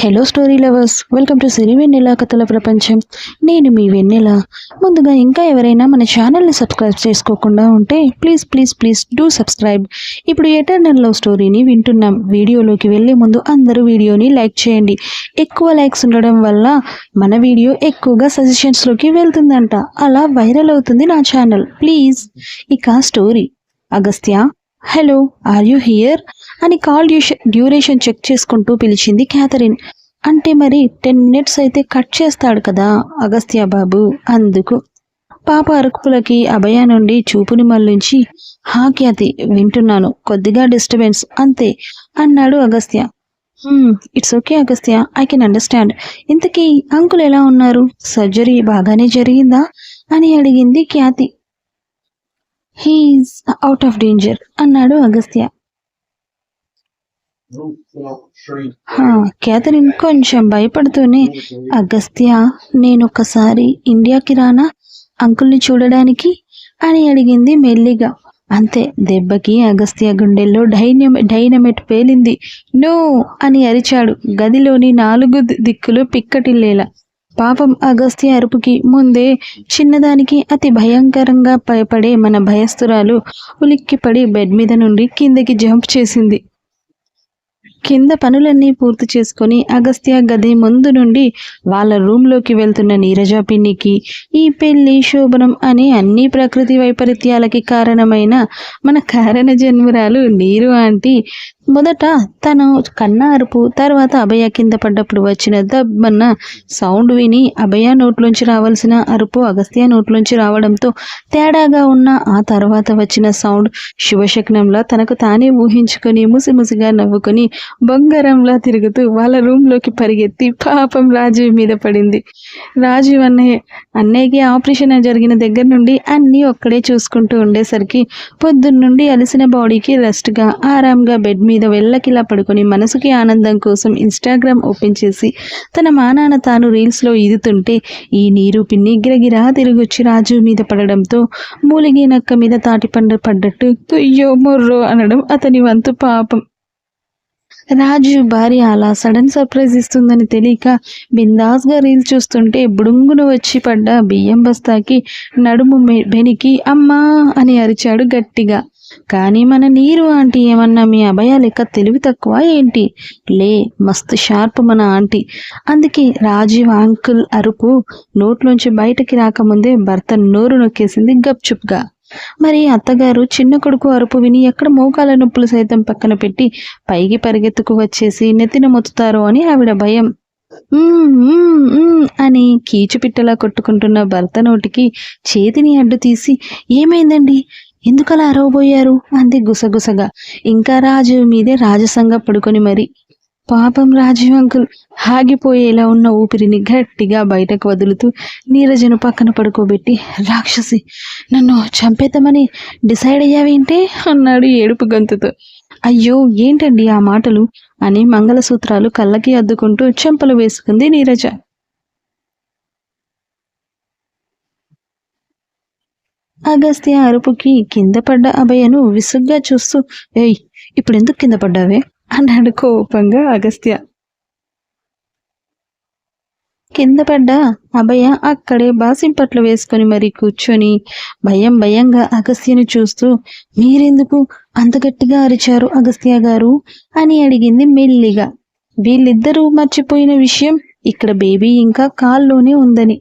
Hello story lovers, welcome to Siri Vennela కథల ప్రపంచం. నేను మీ వెన్నెల. ముందుగా ఇంకా ఎవరైనా మన ఛానల్ని సబ్స్క్రైబ్ చేసుకోకుండా ఉంటే please please please do subscribe. ఇప్పుడు ఎటర్నల్ లవ్ స్టోరీని వింటున్నాం. వీడియోలోకి వెళ్ళే ముందు అందరూ వీడియోని లైక్ చేయండి. ఎక్కువ లైక్స్ ఉండడం వల్ల మన వీడియో ఎక్కువగా సజెషన్స్లోకి వెళ్తుందంట, అలా వైరల్ అవుతుంది నా ఛానల్. ప్లీజ్. ఇక story. Agastya, hello, are you here అని కాల్ డ్యూరేషన్ చెక్ చేసుకుంటూ పిలిచింది క్యాథరిన్. అంటే మరి 10 minutes అయితే కట్ చేస్తాడు కదా అగస్త్య బాబు, అందుకు. పాప అరుపులకి అభయ నుండి చూపుని మళ్ళించి, హా ఖ్యాతి, వింటున్నాను, కొద్దిగా డిస్టర్బెన్స్ అంతే అన్నాడు Agastya. It's okay Agastya, I can understand. ఇంతకీ అంకుల్ ఎలా ఉన్నారు? సర్జరీ బాగానే జరిగిందా అని అడిగింది ఖ్యాతి. హీఈస్ అవుట్ ఆఫ్ డేంజర్ అన్నాడు అగస్త్య. క్యాథరిన్ కొంచెం భయపడుతూనే, అగస్త్య, నేనొక్కసారి ఇండియాకి రానా అంకుల్ని చూడడానికి అని అడిగింది మెల్లిగా. అంతే, దెబ్బకి అగస్త్య గుండెల్లో డైనమెట్ పేలింది. నో అని అరిచాడు, గదిలోని 4 దిక్కులు పిక్కటిల్లేలా. పాపం అగస్త్య అరుపుకి ముందే చిన్నదానికి అతి భయంకరంగా భయపడే మన భయస్థురాలు ఉలిక్కిపడి బెడ్ మీద నుండి కిందకి జంప్ చేసింది. కింద పనులన్నీ పూర్తి చేసుకొని అగస్త్య గది ముందు నుండి వాళ్ళ రూమ్లోకి వెళ్తున్న నీరజ పిన్నికి, ఈ పెళ్లి శోభనం అనే అన్ని ప్రకృతి వైపరీత్యాలకి కారణమైన మన కారణ జన్మరాలు నీరు ఆంటీ మొదట తను కన్న అరుపు, తర్వాత అభయ కింద పడ్డప్పుడు వచ్చిన దబ్బన్న సౌండ్ విని అభయ నోట్లోంచి రావాల్సిన అరుపు అగస్త్య నోట్లోంచి రావడంతో తేడాగా ఉన్న ఆ తర్వాత వచ్చిన సౌండ్ శుభశక్నంలా తనకు తానే ఊహించుకొని ముసిముసిగా నవ్వుకొని బంగారంలా తిరుగుతూ వాళ్ళ రూమ్లోకి పరిగెత్తి పాపం రాజీవ్ మీద పడింది. రాజీవ్ అన్నయ్యకి ఆపరేషన్ జరిగిన దగ్గర నుండి అన్నీ ఒక్కడే చూసుకుంటూ ఉండేసరికి పొద్దున్నుండి అలసిన బాడీకి రెస్ట్గా ఆరాంగా బెడ్ మీద వెళ్ళకిలా పడుకొని మనసుకి ఆనందం కోసం ఇన్స్టాగ్రామ్ ఓపెన్ చేసి తన మానాన తాను రీల్స్లో ఈదుతుంటే ఈ నీరు పిన్ని గిరగిరా తిరిగొచ్చి రాజు మీద పడడంతో మూలిగి నక్క మీద తాటిపండు పడ్డట్టు అయ్యో మొర్రో అనడం అతని వంతు. పాపం రాజు భార్య అలా సడన్ సర్ప్రైజ్ ఇస్తుందని తెలియక బిందాస్గా రీల్ చూస్తుంటే బుడుంగును వచ్చి పడ్డ బియ్యం బస్తాకి నడుము బెనికి అమ్మా అని అరిచాడు గట్టిగా. కానీ మన నీరు ఆంటీ ఏమన్నా మీ అభయ లెక్క తెలివి తక్కువ ఏంటి? లే, మస్తు షార్ప్ మన ఆంటీ. అందుకే రాజీవ్ అంకుల్ అరుపు నోట్లోంచి బయటకి రాకముందే భర్త నోరు నొక్కేసింది గప్చుప్గా. మరి అత్తగారు చిన్న కొడుకు అరుపు విని ఎక్కడ మోకాల నొప్పులు సైతం పక్కన పెట్టి పైకి పరిగెత్తుకు వచ్చేసి నెత్తిన మొత్తుతారో అని ఆవిడ భయం. అని కీచుపిట్టలా కొట్టుకుంటున్న భర్త నోటికి చేతిని అడ్డు తీసి, ఏమైందండి, ఎందుకలా అరవబోయారు అంది గుసగుసగా. ఇంకా రాజు మీదే రాజసంగా పడుకొని మరి. పాపం రాజీవ్ అంకుల్ ఆగిపోయేలా ఉన్న ఊపిరిని గట్టిగా బయటకు వదులుతూ నీరజను పక్కన పడుకోబెట్టి, రాక్షసి, నన్ను చంపేద్దామని డిసైడ్ అయ్యావేంటే అన్నాడు ఏడుపు గొంతుతో. అయ్యో ఏంటండి ఆ మాటలు అని మంగళసూత్రాలు కళ్ళకి అద్దుకుంటూ చెంపలు వేసుకుంది నీరజ. అగస్త్య అరుపుకి కింద పడ్డ అభయను విసుగ్గా చూస్తూ, ఏయ్, ఇప్పుడెందుకు కింద పడ్డావే అన్నాడు కోపంగా అగస్త్య. కింద పడ్డ అభయ అక్కడే బాసింపట్లు వేసుకొని మరీ కూర్చొని భయంగా అగస్త్యను చూస్తూ, మీరెందుకు అంత గట్టిగా అరిచారు అగస్త్య గారు అని అడిగింది మెల్లిగా. వీళ్ళిద్దరూ మర్చిపోయిన విషయం ఇక్కడ బేబీ ఇంకా కాల్లోనే ఉందని.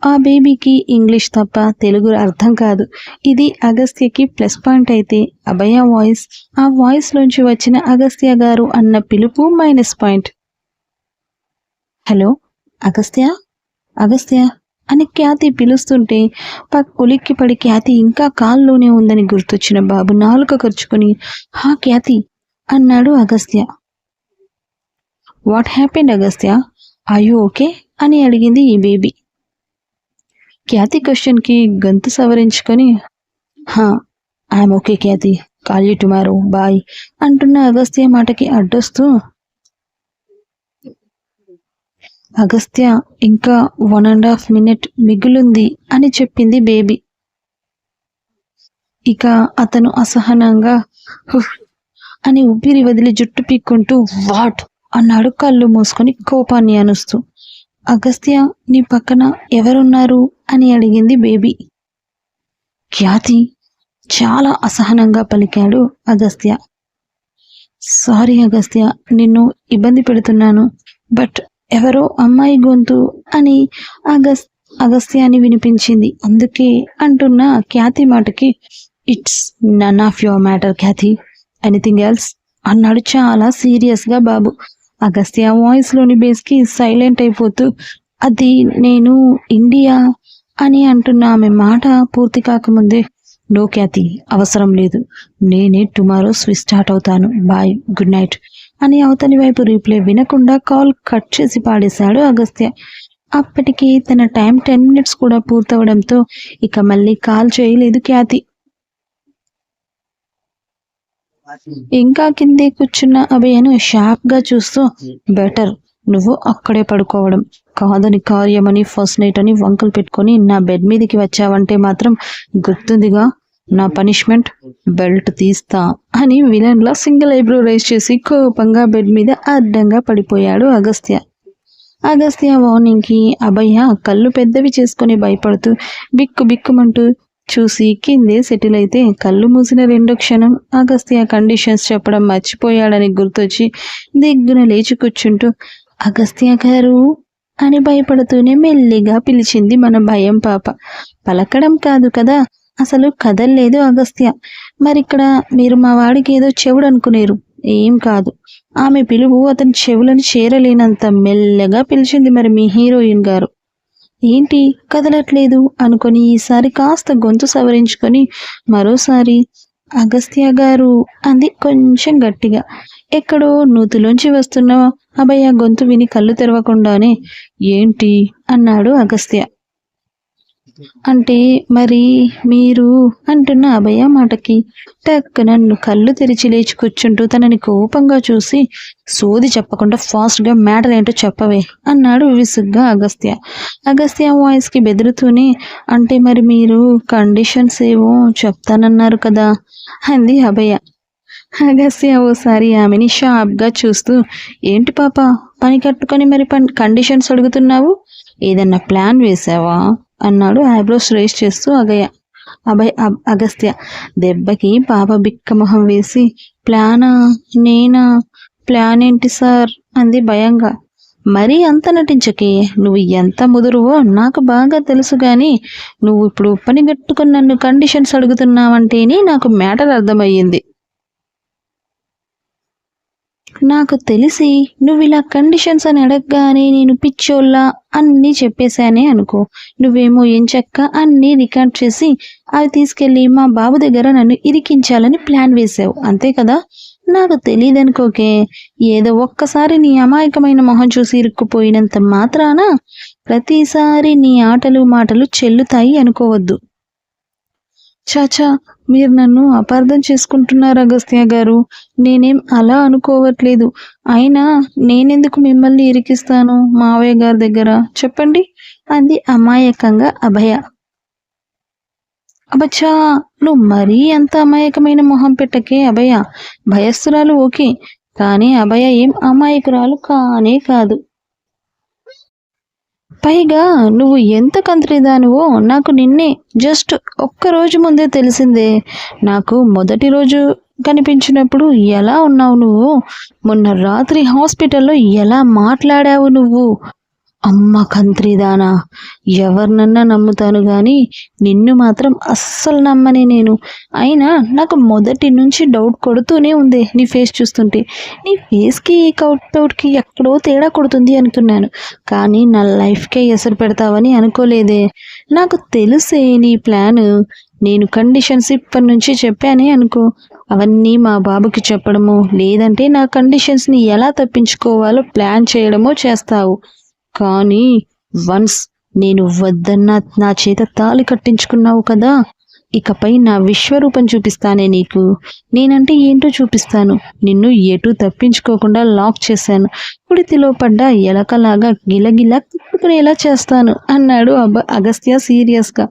ఆ బేబీకి ఇంగ్లీష్ తప్ప తెలుగు అర్థం కాదు. ఇది అగస్త్యకి ప్లస్ పాయింట్ అయితే అభయ వాయిస్, ఆ వాయిస్లోంచి వచ్చిన అగస్త్య గారు అన్న పిలుపు minus point. Hello Agastya, Agastya అని ఖ్యాతి పిలుస్తుంటే ఉలిక్కిపడి ఖ్యాతి ఇంకా కాల్లోనే ఉందని గుర్తొచ్చిన బాబు నాలుక ఖర్చుకొని, హా ఖ్యాతి అన్నాడు Agastya. What happened Agastya, are you okay అని అడిగింది ఈ బేబీ. ఖ్యాతి క్వశ్చన్కి గొంతు సవరించుకొని, I'm okay Khyati, call you tomorrow, bye అంటున్న అగస్త్య మాటకి అడ్డొస్తూ, అగస్త్య ఇంకా 1.5 minute మిగులుంది అని చెప్పింది బేబీ. ఇక అతను అసహనంగా అని ఊపిరి వదిలి జుట్టు పీక్కుంటూ వాట్ అన్నాడు కళ్ళు మూసుకొని కోపాన్ని అనుస్తూ. అగస్త్య, నీ పక్కన ఎవరున్నారు అని అడిగింది బేబీ. ఖ్యాతి, చాలా అసహనంగా పలికాడు అగస్త్య. సారీ అగస్త్య, నిన్ను ఇబ్బంది పెడుతున్నాను, బట్ ఎవరో అమ్మాయి గొంతు అని అగస్త్యాన్ని వినిపించింది, అందుకే అంటున్న ఖ్యాతి మాటకి it's none of your matter Khyathi, anything else అన్నాడు చాలా సీరియస్గా బాబు. అగస్త్య వాయిస్లోని బేస్కి సైలెంట్ అయిపోతూ, అది నేను ఇండియా అని అంటున్న ఆమె మాట పూర్తి కాకముందే, నో ఖ్యాతి, అవసరం లేదు, నేనే టుమారో స్విచ్ స్టార్ట్ అవుతాను, బాయ్, గుడ్ నైట్ అని అవతలి వైపు రీప్లే వినకుండా కాల్ కట్ చేసి పాడేశాడు అగస్త్య. అప్పటికి తన టైం 10 minutes కూడా పూర్తవడంతో ఇక మళ్ళీ కాల్ చేయలేదు ఖ్యాతి. ఇంకా కిందే కూర్చున్న అభయను షార్ప్గా చూస్తూ, బెటర్ నువ్వు అక్కడే పడుకోవడం, కాదని కార్యమని ఫస్ట్ నైట్ అని వంకలు పెట్టుకొని నా బెడ్ మీదకి వచ్చావంటే మాత్రం గుర్తుందిగా, నా పనిష్మెంట్ బెల్ట్ తీస్తా అని విలన్లా సింగిల్ ఐబ్రో రైజ్ చేసి కోపంగా బెడ్ మీద అడ్డంగా పడిపోయాడు అగస్త్య. అగస్త్య వార్నింగ్కి అభయ కళ్ళు పెద్దవి చేసుకుని భయపడుతూ బిక్కుమంటూ చూసి కిందే సెటిల్ అయితే, కళ్ళు మూసిన 2 క్షణం అగస్త్య కండిషన్స్ చెప్పడం మర్చిపోయాడని గుర్తొచ్చి దిగ్గున లేచి కూర్చుంటూ, అగస్త్య గారు అని భయపడుతూనే మెల్లిగా పిలిచింది మన భయం పాప. పలకడం కాదు కదా, అసలు కదల్లేదు అగస్త్య. మరిక్కడ మీరు మా వాడికి ఏదో చెవుడు అనుకునేరు, ఏం కాదు. ఆమె పిలుపు అతని చెవులను చేరలేనంత మెల్లగా పిలిచింది మరి మీ హీరోయిన్ గారు. ఏంటి కదలట్లేదు అనుకొని ఈసారి కాస్త గొంతు సవరించుకొని మరోసారి అగస్త్య గారు అంది కొంచెం గట్టిగా. ఎక్కడో నూతిలోంచి వస్తున్న అభయ గొంతు విని కళ్ళు తెరవకుండానే ఏంటి అన్నాడు అగస్త్య. అంటే మరి మీరు అంటున్న అభయ మాటకి టక్ నన్ను కళ్ళు తెరిచి లేచి కూర్చుంటూ తనని కోపంగా చూసి, సోది చెప్పకుండా ఫాస్ట్గా మ్యాటర్ ఏంటో చెప్పవే అన్నాడు విసుగ్గా అగస్త్య. అగస్త్య వాయిస్కి బెదురుతూనే, అంటే మరి మీరు కండిషన్స్ ఏవో చెప్తానన్నారు కదా అంది అభయ. అగస్త్య ఓసారి ఆమెని షార్ప్గా చూస్తూ, ఏంటి పాప పని కట్టుకొని మరి కండిషన్స్ అడుగుతున్నావు, ఏదన్నా ప్లాన్ వేసావా అన్నాడు ఐబ్రోస్ రేస్ చేస్తూ అగస్త్య. దెబ్బకి పాప బిక్క మొహం వేసి, ప్లానా, నేనా, ప్లాన్ ఏంటి సార్ అంది భయంగా. మరీ అంత నటించకే, నువ్వు ఎంత ముదురువో నాకు బాగా తెలుసు గాని నువ్వు ఇప్పుడు పని కట్టుకుని నన్ను కండిషన్స్ అడుగుతున్నావంటేనే నాకు మ్యాటర్ అర్థమయ్యింది. నాకు తెలిసి నువ్వు ఇలా కండిషన్స్ అని అడగగానే నేను పిచ్చోళ్ళ అన్నీ చెప్పేశానే అనుకో, నువ్వేమో ఎంచక్క అన్నీ రికార్డ్ చేసి అవి తీసుకెళ్ళి మా బాబు దగ్గర నన్ను ఇరికించాలని ప్లాన్ వేసావు, అంతే కదా. నాకు తెలియదనుకోకే, ఏదో ఒక్కసారి నీ అమాయకమైన మొహం చూసి ఇరుక్కుపోయినంత మాత్రాన ప్రతిసారి నీ ఆటలు మాటలు చెల్లుతాయి అనుకోవద్దు. చాచా, మీరు నన్ను అపార్థం చేసుకుంటున్నారు అగస్త్య గారు, నేనేం అలా అనుకోవట్లేదు. అయినా నేనెందుకు మిమ్మల్ని ఇరికిస్తాను మావయ్య గారి దగ్గర, చెప్పండి అంది అమాయకంగా అభయ. అబచ్చా, నువ్వు మరీ అంత అమాయకమైన మొహం పెట్టకే అభయ. భయస్తురాలు ఓకే, కానీ అభయ ఏం అమాయకురాలు కానే కాదు. పైగా నువ్వు ఎంత కంత్రిదానివో నాకు నిన్నే జస్ట్ ఒక్కరోజు ముందే తెలిసిందే. నాకు మొదటి రోజు కనిపించినప్పుడు ఎలా ఉన్నావు నువ్వు, మొన్న రాత్రి హాస్పిటల్లో ఎలా మాట్లాడావు నువ్వు. అమ్మ కంత్రిదానా, ఎవరినన్నా నమ్ముతాను కానీ నిన్ను మాత్రం అస్సలు నమ్మనే నేను. అయినా నాకు మొదటి నుంచి డౌట్ కొడుతూనే ఉంది నీ ఫేస్ చూస్తుంటే. నీ ఫేస్కి అవుట్కి ఎక్కడో తేడా కొడుతుంది అనుకున్నాను, కానీ నా లైఫ్కే ఎసరు పెడతావని అనుకోలేదే. నాకు తెలుసే నీ ప్లాన్. నేను కండిషన్స్ ఇప్పటి నుంచి చెప్పానే అనుకో, అవన్నీ మా బాబుకి చెప్పడమో లేదంటే నా కండిషన్స్ని ఎలా తప్పించుకోవాలో ప్లాన్ చేయడమో చేస్తావు. కానీ వన్స్ నేను వద్దన్నా నా చేత తాళి కట్టించుకున్నావు కదా, ఇకపై నా విశ్వరూపం చూపిస్తానే నీకు. నేనంటే ఏంటో చూపిస్తాను. నిన్ను ఎటు తప్పించుకోకుండా లాక్ చేశాను, కుడితిలో పడ్డ ఎలకలాగా గిలగిలా తిప్పుకునేలా చేస్తాను అన్నాడు అగస్త్య సీరియస్గా.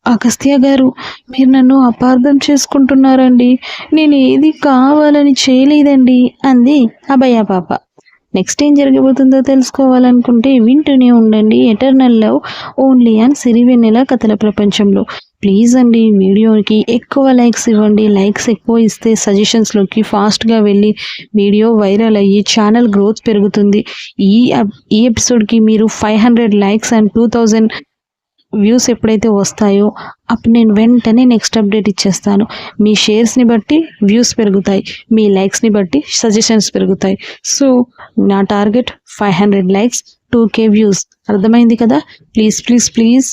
అగస్త్య గారు, మీరు నన్ను అపార్థం చేసుకుంటున్నారండి. నేను ఏది కావాలని చేయలేదండి అంది అభయ పాప. నెక్స్ట్ ఏం జరగబోతుందో తెలుసుకోవాలనుకుంటే వింటూనే ఉండండి eternal love only and Sirivennela కథల ప్రపంచంలో. ప్లీజ్ అండి వీడియోకి ఎక్కువ లైక్స్ ఇవ్వండి. లైక్స్ ఎక్కువ ఇస్తే సజెషన్స్లోకి ఫాస్ట్గా వెళ్ళి వీడియో వైరల్ అయ్యి ఛానల్ గ్రోత్ పెరుగుతుంది. ఈ ఎపిసోడ్కి మీరు 500 లైక్స్ అండ్ 2000 వ్యూస్ ఎప్పుడైతే వస్తాయో అప్పుడు నేను వెంటనే నెక్స్ట్ అప్డేట్ ఇచ్చేస్తాను. మీ షేర్స్ని బట్టి వ్యూస్ పెరుగుతాయి, మీ లైక్స్ని బట్టి సజెషన్స్ పెరుగుతాయి. సో నా టార్గెట్ 500 లైక్స్, 2K వ్యూస్. అర్థమైంది కదా? Please please please